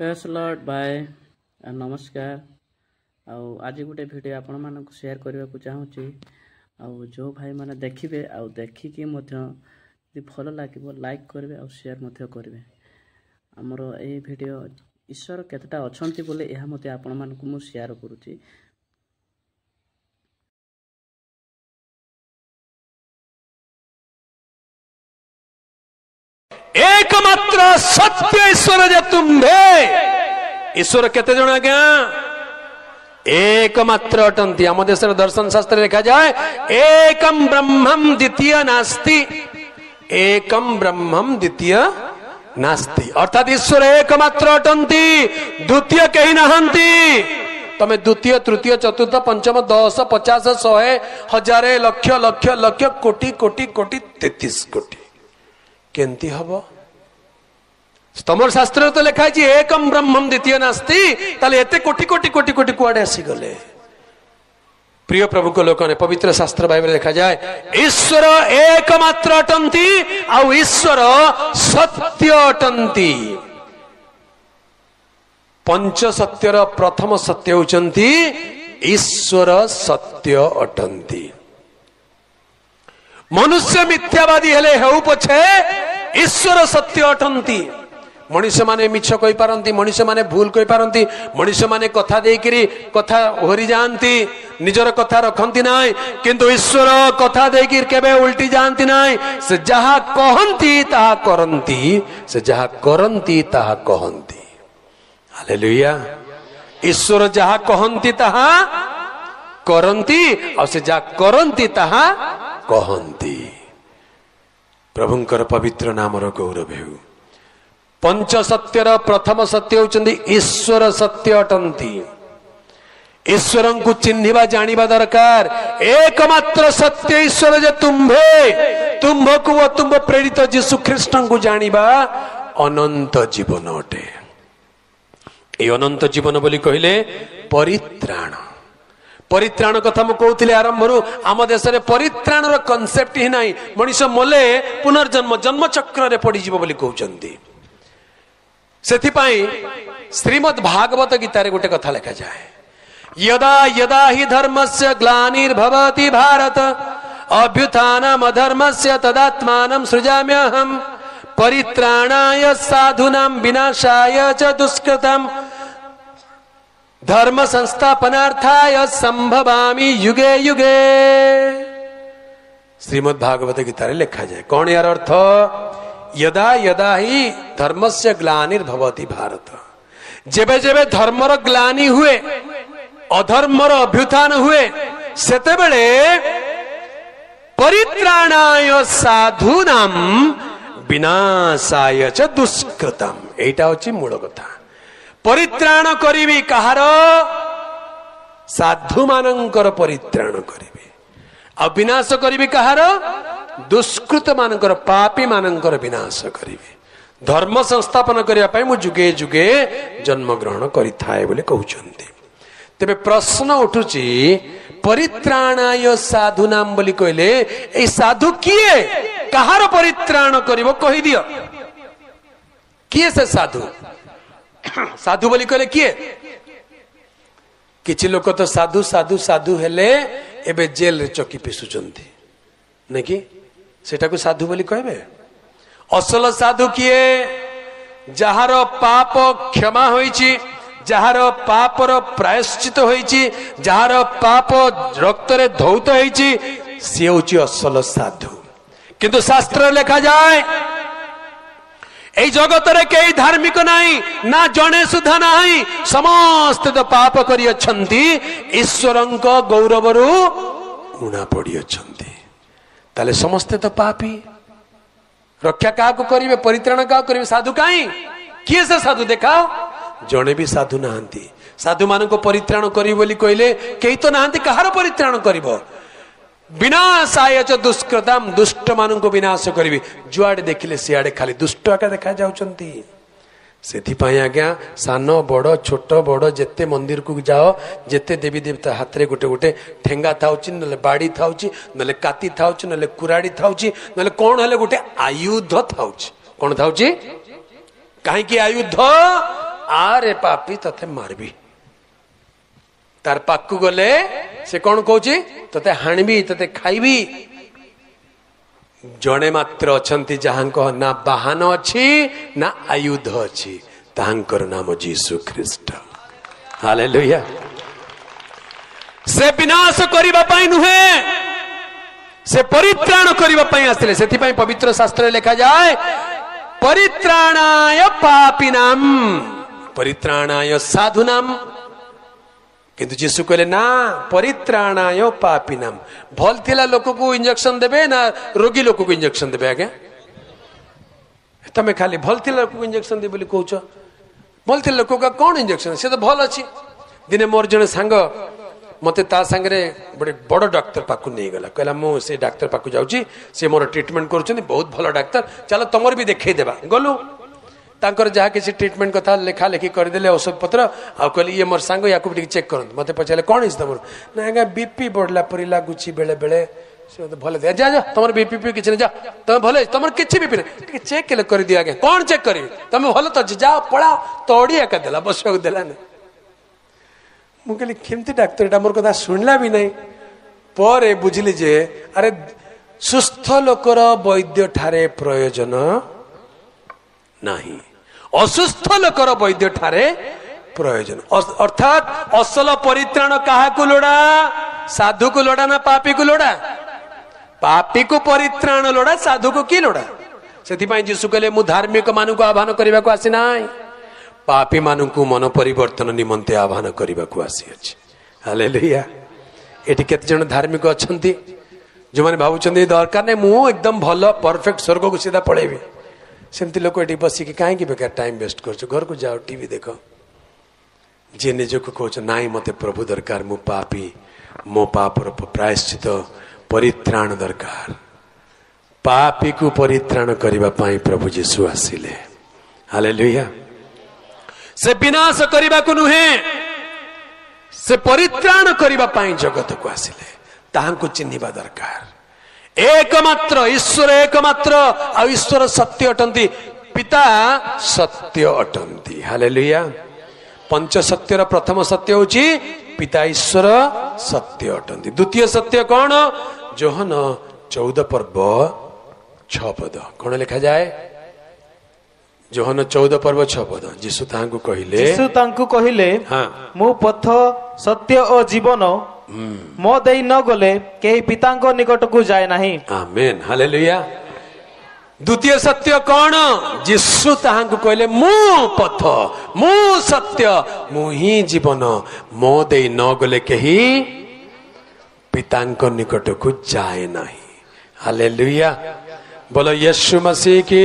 Praise Lord bye नमस्कार। आज गोटे वीडियो आपण मानक शेयर करने को चाहूँगी। जो भाई मैंने देखिए देखिकी भल लगे लाइक करेंगे और शेयर करेंगे। आमर ये वीडियो ईश्वर केतटा अच्छा बोले यह मत आपण मानक मु शेयर करुच्ची। एकमात्र सत्य ईश्वर जे तुम्भे ईश्वर केते जण आज्ञा एकमात्र अटंती। आम देश दर्शन शास्त्र लिखा जाए एकम ब्रह्मम द्वितीय नास्ति, एकम ब्रह्मम द्वितीय नास्ति। अर्थात ईश्वर एकमात्र अटंती, द्वितीय कहीं नहंती। तमे द्वितीय तृतीय चतुर्थ पंचम 10 50 100 1000 लक्ष लक्ष लक्ष कोटि कोटि कोटि 33 कोटि केंती हबो? स्तंभ शास्त्र तो लिखा है एकम ब्रह्मम द्वितीय नास्ति। ताले एते कोटि कोटि कोटि कोटि कुआडे आसी गले? प्रिय प्रभु को लोक ने पवित्र शास्त्र बाइबल लिखा जाए ईश्वर एकमात्र अटंती और ईश्वर सत्य अटंती। पंच सत्यर प्रथम सत्य होचंती ईश्वर सत्य अटंती। मनुष्य मिथ्यावादी हेले हेउ पछे ईश्वर सत्य अटंती। मनुष्य माने मिछ कहि पारंती, मनुष्य माने भूल कहि पारंती, मनुष्य माने कथा देकिरी कथा होरी जानती, निजर कथा रखंती नाय। किंतु ईश्वर कथा देकिर केबे उल्टी जानती नाय। से जहा कहंती ताहा करंती, से जहा करंती ताहा कहंती। हालेलुया। ईश्वर जहा कहंती ताहा करंती और से जहा करंती ताहा कहंती। प्रभुंकर पवित्र नामर गौरव हेउ। पंच सत्यर प्रथम सत्य होचंदी ईश्वर सत्य अटंती। ईश्वर को चिन्हिबा जानिबा दरकार। एकमात्र सत्य ईश्वर जे तुम्भे तुम्भको व तुम्भ प्रेरित यीशु ख्रीष्ट को जानिबा अनंत जीवन अटे। ए अनंत जीवन बोली कहले परित्राण। परित्राण कथा मु कहूଥିଲି आरंभरू आम देश में परित्राण कनसेप्ट ही नहीं। मनुष्य मले पुनर्जन्म जन्म चक्र रे पड़ी जीव बोली कहउचंदी। सेथिपाई श्रीमद् भागवत गीता रे गोटे कथा लिखा जाए यदा यदा हि धर्मस्य ग्लानिर्भवति भारत अभ्युत्थानम् अधर्मस्य तदात्मानं सृजाम्यहम् परित्राणाय साधूनां विनाशाय च दुष्कृतम् धर्म संस्थापनार्थाय संभवामि युगे युगे। श्रीमद् भागवत गीता रे लिखा जाए कौन यार अर्थ? यदा यदा ही धर्मस्य ग्लानिर्भवति भारत। जेबे जेबे धर्मर ग्लानि हुए अधर्मर अभ्युत्थान हुए सेते बेले परित्राणाय साधूनां विनाशाय च दुष्कृतम्। एटा होची मूल कथा। परित्राण करिबी कहार? साधु मानकर परित्राण करिबी। आ विनाश करिबी कहार? दुष्कृत मानकर पापी मानकर विनाश करिबी। धर्म संस्थापन करिया पई मु जुगे जुगे जन्म ग्रहण करिथाए बोले कहउचंती। तेबे प्रश्न उठुची परित्राणाय साधूनाम बोली कहले ए साधु किए? कहार परित्राण करिवो कहि दियो। किए से साधु? साधु बोली कहले किए? किछि लोक तो साधु साधु साधु हेले एबे जेल रे चौकी पिसुचंती नै कि सेटा को साधु बोली कहबे? असल साधु किए? जहार पाप क्षमा होईची, जहार पापर प्रायश्चित होईची, जहार पाप रक्त रे धौत होईची से होची असल साधु। किंतु शास्त्र लिखा जाए ए जगत रे कई धार्मिक नहीं ना जने सुधा नहीं समस्त तो पाप करी अछंती ईश्वरंक गौरवरु उणा पड़ी अछंती। ताले समस्ते तो पापी। रक्षा का को करिवे? परित्राण का करिवे? साधु काई? किए से साधु देखाओ? जने भी साधु नाहंती। साधु मान को परित्राण करी बोली कहले केई तो नाहंती। कहार परित्राण करिवो? विनाशाय च दुष्कृतम्। दुष्ट मान को विनाश करिवे। जुआडे देखिले सियाडे खाली दुष्ट आका देखा जाउचंती। सेथि पई आज्ञा सान बड़ छोट बड़ जेते मंदिर को जाओ जेते देवी देवता हाथ रे गोटे गोटे ठेंगा थाउची नले बाड़ी थाउची नले काती थाउची नले कुराड़ी थाउची नले कोन हेले गोटे आयुध थाउची। कोन थाउची? काहे कि आयुध आरे पापी तते मारबी तार पाकू गले से कौन कहूची तते हाणबी तते खाइबी जड़े मात्र अछंती जहांक ना बाहन अच्छी ना आयुध अच्छी तांकर नाम जीसु ख्रीस्ट हालेलुया से विनाश करिबा पई नुहे से परित्राण करिबा पई आस्थिले सेथि पई पवित्र शास्त्र लिखा जाए परित्राणाय पापिनाम परित्राणाय साधुनाम किंतु जीसु कहले ना परित्राणाय पापिनाम भल थिला लोक को इंजेक्शन देबे ना रोगी लोक को इंजेक्शन देबे आगे तमे खाली भल थिला लोक को इंजेक्शन दे बोली कहउछ भल थिला लोक का कोन इंजेक्शन से तो भल अछि दिने मोर जने सांग मते ता संगरे बड़े बड़ डॉक्टर पाकु नहीं गला कहला मो से डॉक्टर पाकु जाउची से मोर ट्रीटमेंट करूछनी बहुत भल डॉक्टर चलो तमर भी देखै देबा गलु तांकर जहा किसी ट्रीटमेंट कथा लेखा लेखी कर देले औषध पत्र आ कहली ये मोर सांग याकू टिक चेक करन मते पछले कोन इस तमर ना आगा बीपी बढ़ला परी लागुची बेले बेले से तो भले दे जा जा तमर बीपी किछ ने जा तम भले तमर किछ बीपी टिक चेक केले कर दिया आगे कोन चेक करी तमे भलो तो जा पळा तोड़िया का देला बसक देला ने मु कहली केमती डॉक्टर एटा मोर कथा सुनला भी नहीं पर बुझली जे अरे सुस्थ लोकर वैद्य ठारे प्रयोजन नहीं असुस्थ लोकर वैद्य ठारे प्रयोजन अर्थात असल परित्राण काहाकू लोड़ा साधु को लोड़ा ना पापी को लोड़ा पापी को परित्राण लोड़ा साधु को की लोड़ा सेथि पई जीसु कहले मु धार्मिक मानु को आह्वान करबा को आसी नाही पापी मानु को मन परिवर्तन निमंते आह्वान करबा को आसी अछि हालेलुया एटी केते जन धार्मिक अछंती जो माने भाबुचंदी दरकार नै मु एकदम भलो परफेक्ट स्वर्ग को सीधा पळेबी सेमती लोक एटी बसी के काहे की बेकार टाइम वेस्ट करछ घर को जाओ टीवी देखो जे निज को कहछ नाई मते प्रभु दरकार मु पापी मो पापर प्रायश्चित परित्राण दरकार पापी को परित्राण करबा पई प्रभु यीशु आसिले हालेलुया से विनाश करबा को नुहे से परित्राण करबा पई जगत को आसिले ताहां को चिन्हिबा दरकार एकमात्र ईश्वर एकमात्र आ ईश्वर सत्य अटंती पिता सत्य अटंती हालेलुया पंच सत्यर प्रथम सत्य होची पिता ईश्वर सत्य अटंती द्वितीय सत्य कौन जोहन 14 पर्व 6 पद कौन लिखा जाए जोहन 14 पर्व 6 पद जीसु तांकु कहिले हाँ मु पथ सत्य और जीवन मो देई न गले केही पितांको निकट को जाए नहीं आमेन हालेलुया द्वितीय सत्य कौन जीसु ताहांकु कहले मु पथ मु सत्य मु ही जीवन मो देई न गले केही पितांको निकट को जाए नहीं हालेलुया बोलो यीशु मसीह की